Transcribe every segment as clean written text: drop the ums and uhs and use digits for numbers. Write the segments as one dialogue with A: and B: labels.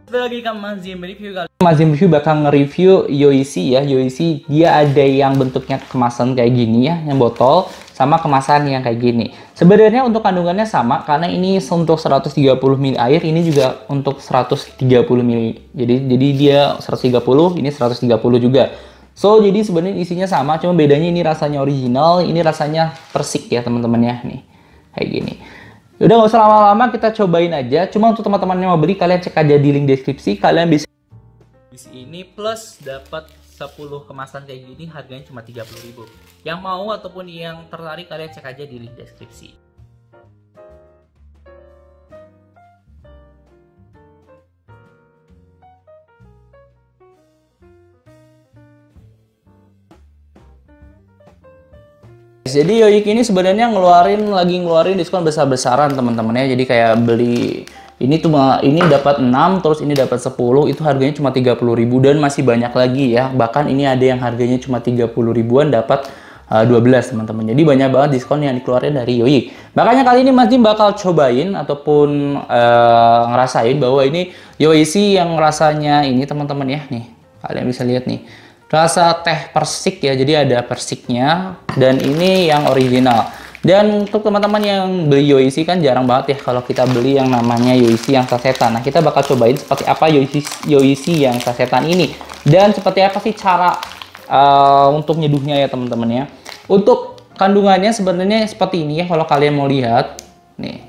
A: Lagi kan Mazim review kali. Mazim review bakal nge-review Yoichi ya. Yoichi dia ada yang bentuknya kemasan kayak gini ya, yang botol, sama kemasan yang kayak gini. Sebenarnya untuk kandungannya sama karena ini untuk 130 ml air, ini juga untuk 130 ml. Jadi dia 130, ini 130 juga. So jadi sebenarnya isinya sama, cuma bedanya ini rasanya original, ini rasanya persik ya teman-teman ya, nih kayak gini. Udah nggak usah lama-lama, kita cobain aja. Cuma untuk teman-teman yang mau beli, kalian cek aja di link deskripsi. Kalian bisa ini plus dapat 10 kemasan kayak gini, harganya cuma 30.000. Yang mau ataupun yang tertarik, kalian cek aja di link deskripsi. Jadi Yoichi ini sebenarnya lagi ngeluarin diskon besar-besaran teman-teman ya. Jadi kayak beli ini ini dapat 6, terus ini dapat 10, itu harganya cuma 30.000 dan masih banyak lagi ya. Bahkan ini ada yang harganya cuma 30 ribuan dapat 12 teman-teman. Jadi banyak banget diskon yang dikeluarin dari Yoichi. Makanya kali ini Mas Jim bakal cobain ataupun ngerasain bahwa ini Yoichi yang rasanya ini teman-teman ya. Nih, kalian bisa lihat nih. Rasa teh persik ya, jadi ada persiknya, dan ini yang original. Dan untuk teman-teman yang beli Yoichi kan jarang banget ya kalau kita beli yang namanya Yoichi yang sasetan. Nah, kita bakal cobain seperti apa Yoichi yang sasetan ini, dan seperti apa sih cara untuk nyeduhnya ya teman-teman ya. Untuk kandungannya sebenarnya seperti ini ya kalau kalian mau lihat nih.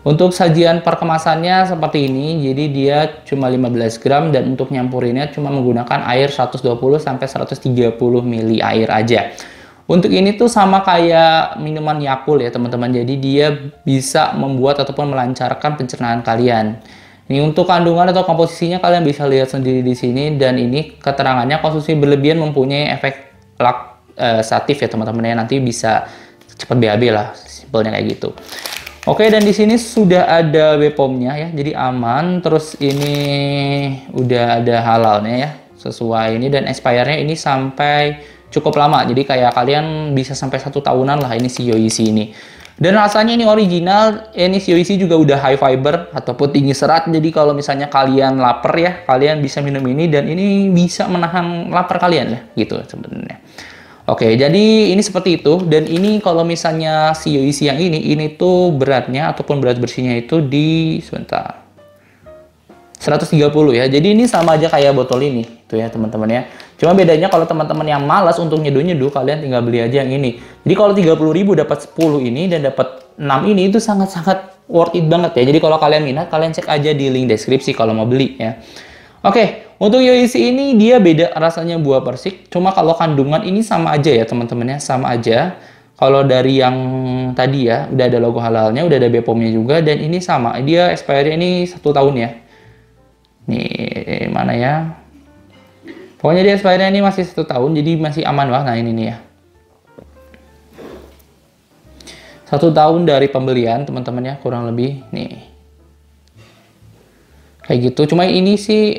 A: Untuk sajian perkemasannya seperti ini, jadi dia cuma 15 gram dan untuk nyampurinnya cuma menggunakan air 120 sampai 130 ml air aja. Untuk ini tuh sama kayak minuman Yakult ya teman-teman, jadi dia bisa membuat ataupun melancarkan pencernaan kalian. Ini untuk kandungan atau komposisinya kalian bisa lihat sendiri di sini, dan ini keterangannya konsumsi berlebihan mempunyai efek laksatif ya teman-teman ya, nanti bisa cepat BAB lah, simpelnya kayak gitu. Oke, dan di sini sudah ada BPOM-nya ya, jadi aman. Terus ini udah ada halalnya ya, sesuai ini, dan expire-nya ini sampai cukup lama. Jadi kayak kalian bisa sampai 1 tahunan lah ini si Yoichi ini. Dan rasanya ini original, ini si Yoichi juga udah high fiber ataupun tinggi serat. Jadi kalau misalnya kalian lapar ya, kalian bisa minum ini, dan ini bisa menahan lapar kalian ya, gitu sebenarnya. Oke, jadi ini seperti itu, dan ini kalau misalnya si Yoichi yang ini tuh beratnya ataupun berat bersihnya itu di 130 ya. Jadi ini sama aja kayak botol ini tuh ya teman-teman ya. Cuma bedanya kalau teman-teman yang malas untuk nyeduh-nyeduh, kalian tinggal beli aja yang ini. Jadi kalau 30.000 dapat 10 ini dan dapat 6 ini, itu sangat-sangat worth it banget ya. Jadi kalau kalian minat, kalian cek aja di link deskripsi kalau mau beli ya. Oke, untuk Yoichi ini dia beda rasanya buah persik. Cuma kalau kandungan ini sama aja ya teman-teman ya, sama aja. Kalau dari yang tadi ya, udah ada logo halalnya, udah ada BPOM-nya juga, dan ini sama. Dia expiry ini 1 tahun ya. Nih, mana ya? Pokoknya dia expiry ini masih 1 tahun, jadi masih aman banget. Nah, ini nih ya. 1 tahun dari pembelian teman-teman ya, kurang lebih nih. Kayak gitu. Cuma ini sih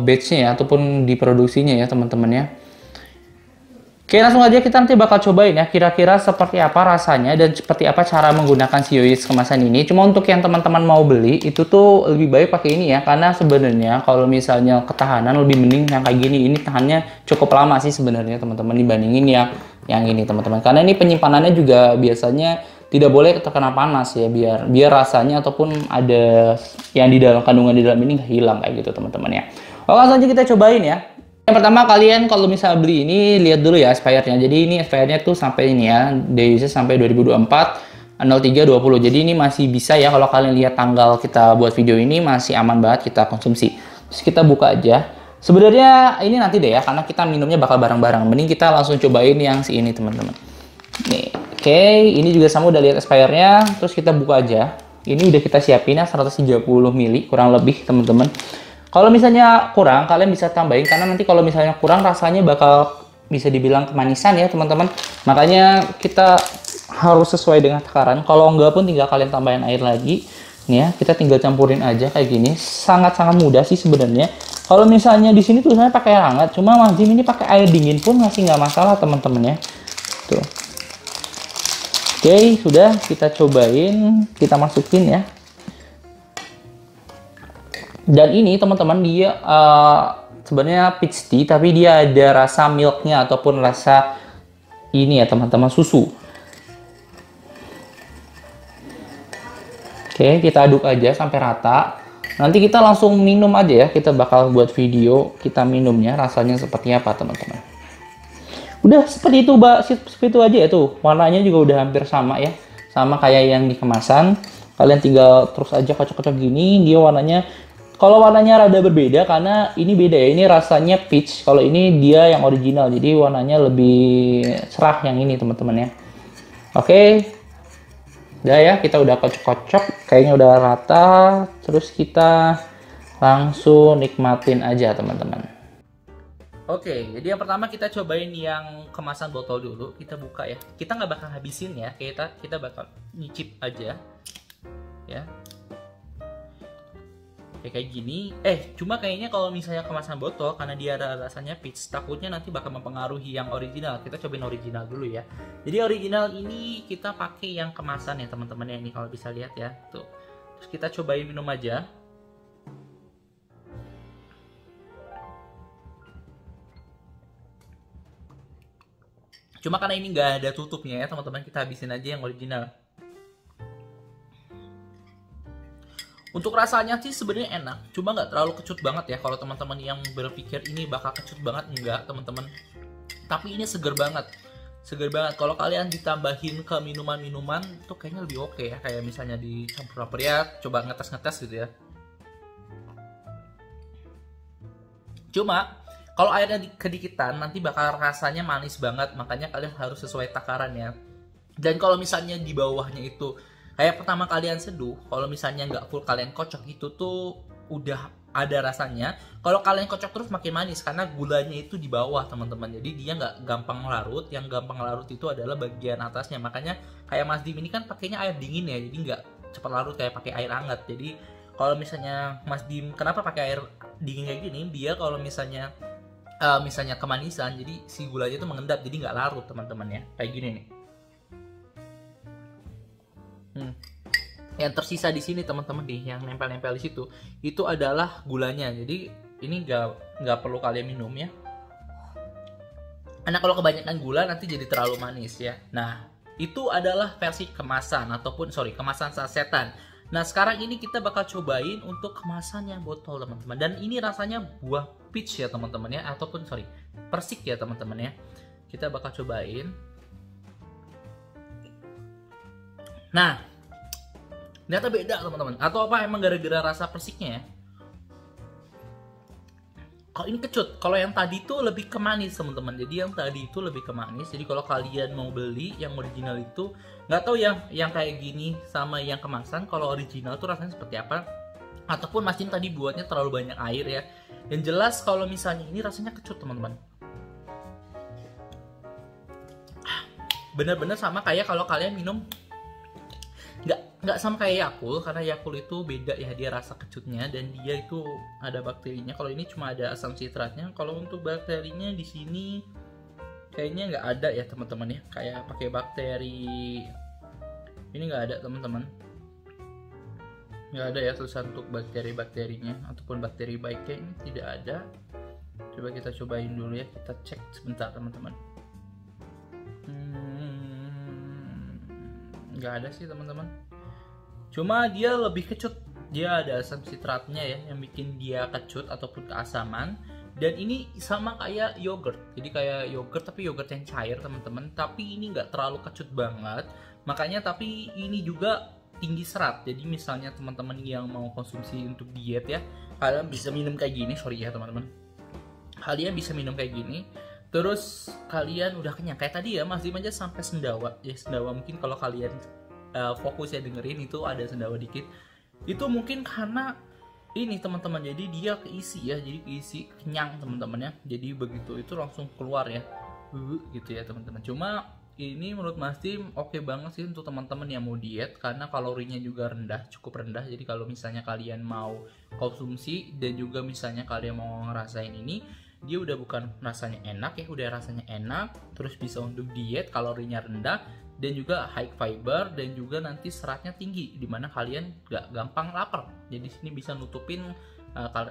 A: batch-nya ya ataupun diproduksinya ya teman-teman ya. Oke, langsung aja kita nanti bakal cobain ya kira-kira seperti apa rasanya dan seperti apa cara menggunakan si Yoichi kemasan ini. Cuma untuk yang teman-teman mau beli itu tuh lebih baik pakai ini ya, karena sebenarnya kalau misalnya ketahanan lebih mending yang kayak gini. Ini tahannya cukup lama sih sebenarnya teman-teman dibandingin yang ini teman-teman. Karena ini penyimpanannya juga biasanya tidak boleh terkena panas ya, biar rasanya ataupun ada yang di dalam kandungan di dalam ini nggak hilang kayak gitu teman-teman ya. Oke, langsung aja kita cobain ya. Yang pertama, kalian kalau misalnya beli ini lihat dulu ya expirednya. Jadi ini expirednya tuh sampai ini ya, DUC sampai 2024 0320. Jadi ini masih bisa ya, kalau kalian lihat tanggal kita buat video ini masih aman banget kita konsumsi. Terus kita buka aja. Sebenarnya ini nanti deh ya, karena kita minumnya bakal bareng-bareng. Mending kita langsung cobain yang si ini teman-teman. Nih. Oke, ini juga sama udah lihat expirednya. Terus kita buka aja. Ini udah kita siapin ya 130 ml kurang lebih teman-teman. Kalau misalnya kurang, kalian bisa tambahin, karena nanti kalau misalnya kurang rasanya bakal bisa dibilang kemanisan ya teman-teman. Makanya kita harus sesuai dengan takaran. Kalau enggak pun tinggal kalian tambahin air lagi. Nih ya, kita tinggal campurin aja kayak gini. Sangat-sangat mudah sih sebenarnya. Kalau misalnya di sini tuh saya pakai air hangat, cuma Mas Jim ini pakai air dingin pun masih nggak masalah teman-teman ya. Tuh. Oke, sudah kita cobain, kita masukin ya. Dan ini teman-teman dia sebenarnya peach tea, tapi dia ada rasa milknya ataupun rasa ini ya teman-teman, susu. Oke, kita aduk aja sampai rata. Nanti kita langsung minum aja ya. Kita bakal buat video kita minumnya rasanya seperti apa teman-teman. Udah seperti itu, Mbak. Seperti itu aja ya tuh. Warnanya juga udah hampir sama ya. Sama kayak yang di kemasan. Kalian tinggal terus aja kocok-kocok gini. Dia warnanya, kalau warnanya rada berbeda karena ini beda ya. Ini rasanya peach. Kalau ini dia yang original. Jadi warnanya lebih cerah yang ini teman-teman ya. Oke. Udah ya, kita udah kocok-kocok, kayaknya udah rata, terus kita langsung nikmatin aja teman-teman. Oke, jadi yang pertama kita cobain yang kemasan botol dulu, kita buka ya. Kita nggak bakal habisin ya, kita bakal nyicip aja, ya. Kayak gini. Cuma kayaknya kalau misalnya kemasan botol karena dia ada rasanya peach, takutnya nanti bakal mempengaruhi yang original. Kita cobain original dulu ya. Jadi original ini kita pakai yang kemasan ya teman-teman ya, ini kalau bisa lihat ya. Tuh. Terus kita cobain minum aja. Cuma karena ini nggak ada tutupnya ya teman-teman, kita habisin aja yang original. Untuk rasanya sih sebenarnya enak, cuma nggak terlalu kecut banget ya. Kalau teman-teman yang berpikir ini bakal kecut banget, enggak teman-teman. Tapi ini seger banget, seger banget. Kalau kalian ditambahin ke minuman-minuman tuh kayaknya lebih oke ya. Kayak misalnya dicampur apa ya, coba ngetes-ngetes gitu ya. Cuma kalau airnya kedikitan nanti bakal rasanya manis banget, makanya kalian harus sesuai takaran ya. Dan kalau misalnya di bawahnya itu kayak pertama kalian seduh, kalau misalnya nggak full kalian kocok, itu tuh udah ada rasanya. Kalau kalian kocok terus makin manis karena gulanya itu di bawah teman-teman. Jadi dia nggak gampang larut. Yang gampang larut itu adalah bagian atasnya. Makanya kayak Mas Dim ini kan pakainya air dingin ya, jadi nggak cepat larut kayak pakai air hangat. Jadi kalau misalnya Mas Dim kenapa pakai air dingin kayak gini? Biar kalau misalnya kemanisan, jadi si gulanya itu mengendap, jadi nggak larut teman-teman ya. Kayak gini nih. Yang tersisa di sini teman-teman nih, yang nempel-nempel di situ, itu adalah gulanya. Jadi ini nggak perlu kalian minum ya. Karena kalau kebanyakan gula nanti jadi terlalu manis ya. Nah itu adalah versi kemasan ataupun kemasan sasetan. Nah sekarang ini kita bakal cobain untuk kemasan yang botol teman-teman. Dan ini rasanya buah peach ya teman-teman ya, ataupun persik ya teman-teman ya. Kita bakal cobain. Nah, ternyata beda teman-teman. Atau apa emang gara-gara rasa persiknya ya? Kalau ini kecut. Kalau yang tadi itu lebih ke manis teman-teman. Jadi yang tadi itu lebih ke manis. Jadi kalau kalian mau beli yang original itu, nggak tahu yang kayak gini sama yang kemasan, kalau original tuh rasanya seperti apa? Ataupun Mas Dim tadi buatnya terlalu banyak air ya. Yang jelas kalau misalnya ini rasanya kecut teman-teman. Bener-bener sama kayak kalau kalian minum, nggak sama kayak Yakult, karena Yakult itu beda ya, dia rasa kecutnya dan dia itu ada bakterinya. Kalau ini cuma ada asam sitratnya. Kalau untuk bakterinya di sini kayaknya nggak ada ya teman-teman ya. Kayak pakai bakteri ini nggak ada teman-teman, nggak ada ya tulisan untuk bakteri-bakterinya ataupun bakteri baiknya, ini tidak ada. Coba kita cobain dulu ya, kita cek sebentar teman-teman. Nggak ada sih teman-teman. Cuma dia lebih kecut, dia ada asam sitratnya ya yang bikin dia kecut ataupun keasaman. Dan ini sama kayak yogurt, jadi kayak yogurt tapi yogurt yang cair teman-teman. Tapi ini nggak terlalu kecut banget, makanya tapi ini juga tinggi serat. Jadi misalnya teman-teman yang mau konsumsi untuk diet ya, kalian bisa minum kayak gini. Sorry ya teman-teman, kalian bisa minum kayak gini. Terus kalian udah kenyang kayak tadi ya, Mas Dim aja sampai sendawa ya. Sendawa mungkin kalau kalian fokus ya dengerin, itu ada sendawa dikit. Itu mungkin karena ini teman-teman, jadi dia keisi ya, jadi keisi, kenyang teman-teman ya. Jadi begitu itu langsung keluar ya, gitu ya teman-teman. Cuma ini menurut Mas Dim oke banget sih untuk teman-teman yang mau diet, karena kalorinya juga rendah, cukup rendah. Jadi kalau misalnya kalian mau konsumsi dan juga misalnya kalian mau ngerasain ini, dia udah bukan rasanya enak ya, udah rasanya enak, terus bisa untuk diet, kalorinya rendah, dan juga high fiber, dan juga nanti seratnya tinggi, dimana kalian gak gampang lapar. Jadi sini bisa nutupin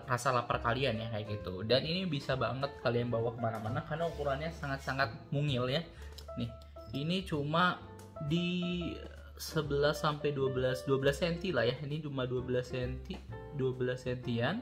A: rasa lapar kalian ya kayak gitu. Dan ini bisa banget kalian bawa kemana-mana karena ukurannya sangat-sangat mungil ya. Nih, ini cuma di 11 sampai 12 cm lah ya. Ini cuma 12 cm.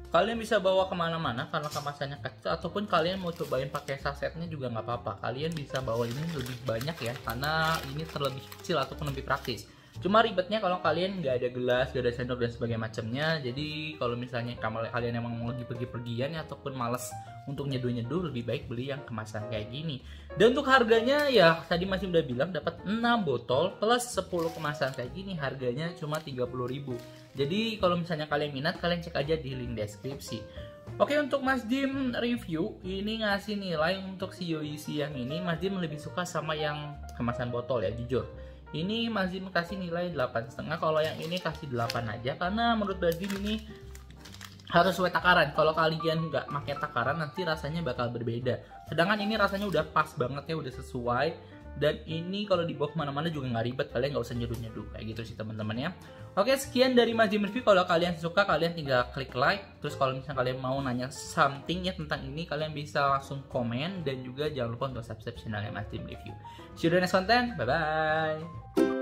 A: Kalian bisa bawa kemana-mana karena kemasannya kecil, ataupun kalian mau cobain pakai sasetnya juga nggak apa-apa. Kalian bisa bawa ini lebih banyak ya, karena ini terlebih kecil ataupun lebih praktis. Cuma ribetnya kalau kalian nggak ada gelas, nggak ada sendok dan sebagainya macamnya. Jadi kalau misalnya kalian emang mau lagi pergi-pergian ya, ataupun males untuk nyeduh-nyeduh, lebih baik beli yang kemasan kayak gini. Dan untuk harganya ya tadi masih udah bilang dapat 6 botol plus 10 kemasan kayak gini, harganya cuma 30.000. Jadi kalau misalnya kalian minat, kalian cek aja di link deskripsi. Oke, untuk Mas Dim review ini ngasih nilai untuk si Yoichi yang ini, Mas Dim lebih suka sama yang kemasan botol ya, jujur. Ini Mas Dim kasih nilai 8,5, kalau yang ini kasih 8 aja, karena menurut Mas Dim ini harus sesuai takaran. Kalau kalian nggak pakai takaran nanti rasanya bakal berbeda. Sedangkan ini rasanya udah pas banget ya, udah sesuai. Dan ini kalau dibawa kemana-mana juga nggak ribet, kalian nggak usah nyeduh-nyeduh kayak gitu sih teman-teman ya. Oke, sekian dari Mas Dim review. Kalau kalian suka, kalian tinggal klik like. Terus kalau misalnya kalian mau nanya something ya tentang ini, kalian bisa langsung komen. Dan juga jangan lupa untuk subscribe channelnya Mas Dim review. See you in the next content, bye bye.